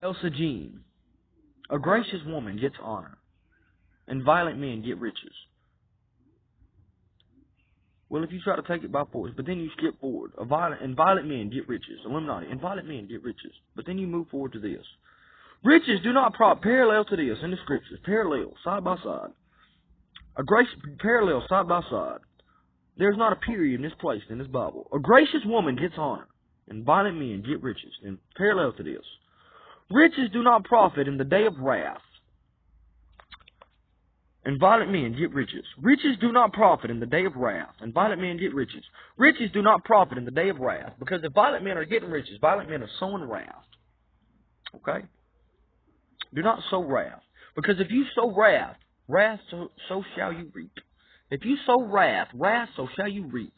Elsa Jean. A gracious woman gets honor, and violent men get riches. Well, if you try to take it by force, but then you skip forward, violent men get riches. Illuminati, and violent men get riches. But then you move forward to this. Riches do not parallel to this in the scriptures. Parallel, side by side. Parallel, side by side. There's not a period misplaced in this Bible. A gracious woman gets honor, and violent men get riches. And parallel to this. Riches do not profit in the day of wrath, and violent men get riches. Riches do not profit in the day of wrath, and violent men get riches. Riches do not profit in the day of wrath, because if violent men are getting riches, violent men are sowing wrath. Okay? Do not sow wrath, because if you sow wrath, so shall you reap. If you sow wrath, so shall you reap.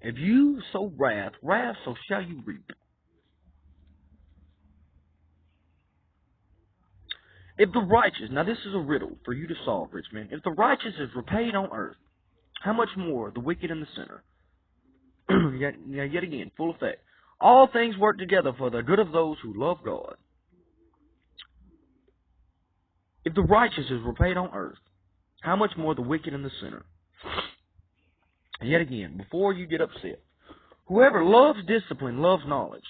If you sow wrath, so shall you reap. If the righteous, now this is a riddle for you to solve, rich man. If the righteous is repaid on earth, how much more the wicked and the sinner? yet again, full effect. All things work together for the good of those who love God. If the righteous is repaid on earth, how much more the wicked and the sinner? Yet again, before you get upset, whoever loves discipline loves knowledge,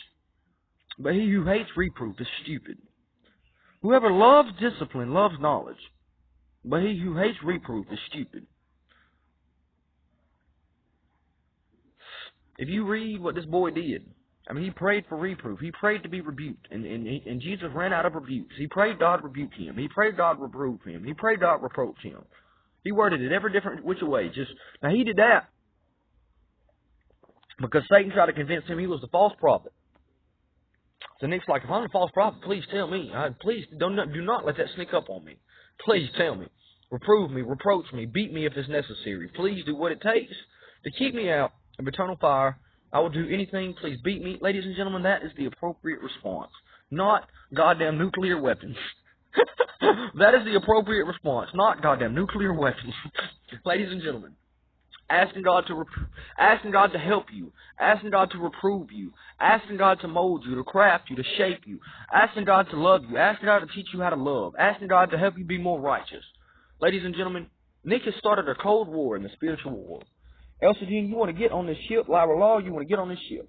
but he who hates reproof is stupid. Whoever loves discipline loves knowledge, but he who hates reproof is stupid. If you read what this boy did, I mean, he prayed for reproof. He prayed to be rebuked, and Jesus ran out of rebukes. He prayed God rebuke him. He prayed God reprove him. He prayed God reproach him. He worded it every different which way. Now, he did that because Satan tried to convince him he was the false prophet. So Nick's like, if I'm the false prophet, please tell me. Please do not let that sneak up on me. Please tell me. Reprove me, reproach me, beat me if it's necessary. Please do what it takes to keep me out of eternal fire. I will do anything. Please beat me. Ladies and gentlemen, that is the appropriate response. Not goddamn nuclear weapons. That is the appropriate response. Not goddamn nuclear weapons. Ladies and gentlemen, asking God to help you, asking God to reprove you, asking God to mold you, to craft you, to shape you, asking God to love you, asking God to teach you how to love, asking God to help you be more righteous. Ladies and gentlemen, Nick has started a cold war in the spiritual world. Elsa Jean, you want to get on this ship? Lyra Law, you want to get on this ship?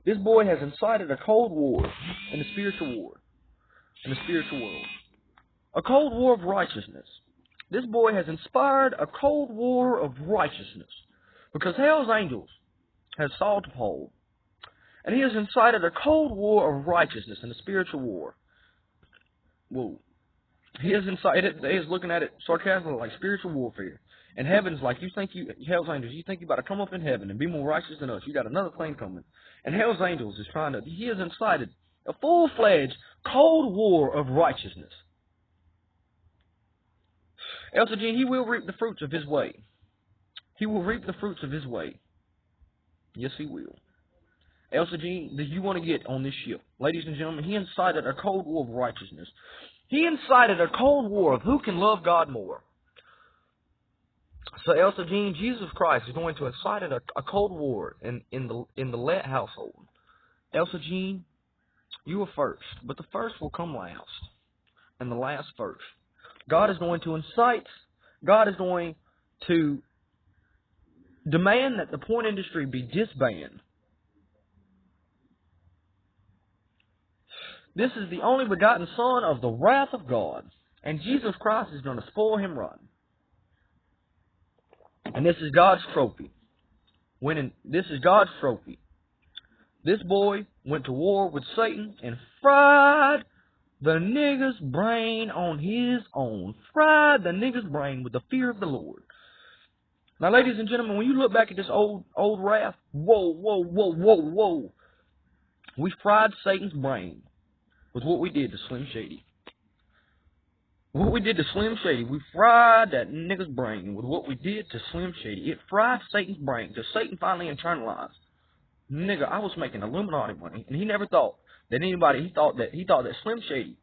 This boy has incited a cold war in the spiritual world. A cold war of righteousness. This boy has inspired a cold war of righteousness because hell's angels has sought to hold. And he has incited a cold war of righteousness in the spiritual war. Whoa. He has incited, he is looking at it sarcastically like spiritual warfare. And heaven's like, hell's angels, you think you about to come up in heaven and be more righteous than us. You got another thing coming. And hell's angels is he has incited a full-fledged cold war of righteousness. Elsa Jean, he will reap the fruits of his way. He will reap the fruits of his way. Yes, he will. Elsa Jean, do you want to get on this ship? Ladies and gentlemen, he incited a cold war of righteousness. He incited a cold war of who can love God more. So Elsa Jean, Jesus Christ is going to incite a cold war in the Lett household. Elsa Jean, you are first, but the first will come last, and the last first. God is going to incite, God is going to demand that the porn industry be disbanded. This is the only begotten Son of the wrath of God, and Jesus Christ is going to spoil him rotten. And this is God's trophy. This is God's trophy. This boy went to war with Satan and fried the nigger's brain on his own. Fried the nigger's brain with the fear of the Lord. Now, ladies and gentlemen, when you look back at this old wrath, whoa. We fried Satan's brain with what we did to Slim Shady. What we did to Slim Shady, we fried that nigger's brain with what we did to Slim Shady. It fried Satan's brain till Satan finally internalized. Nigga, I was making Illuminati money, and he never thought that anybody, he thought that Slim Shady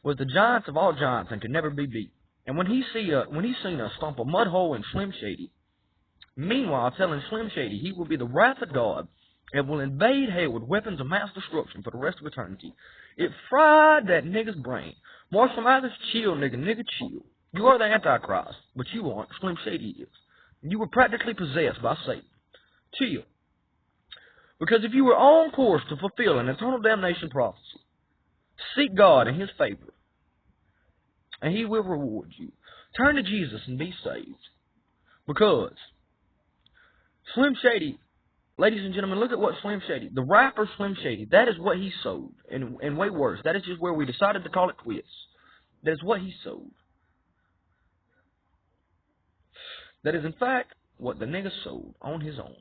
was the giants of all giants and could never be beat. And when he seen us stomp a mud hole in Slim Shady, Meanwhile, telling Slim Shady he will be the wrath of God and will invade hell with weapons of mass destruction for the rest of eternity. It fried that nigga's brain. Marshall Mathers, chill, nigga. Nigga, chill. You are the Antichrist, but you aren't. Slim Shady is. You were practically possessed by Satan. Chill. Because if you were on course to fulfill an eternal damnation prophecy, seek God in His favor, and He will reward you. Turn to Jesus and be saved. Because Slim Shady, ladies and gentlemen, look at what Slim Shady, the rapper Slim Shady, that is what he sold. And way worse, that is just where we decided to call it quits. That is what he sold. That is, in fact, what the nigga sold on his own.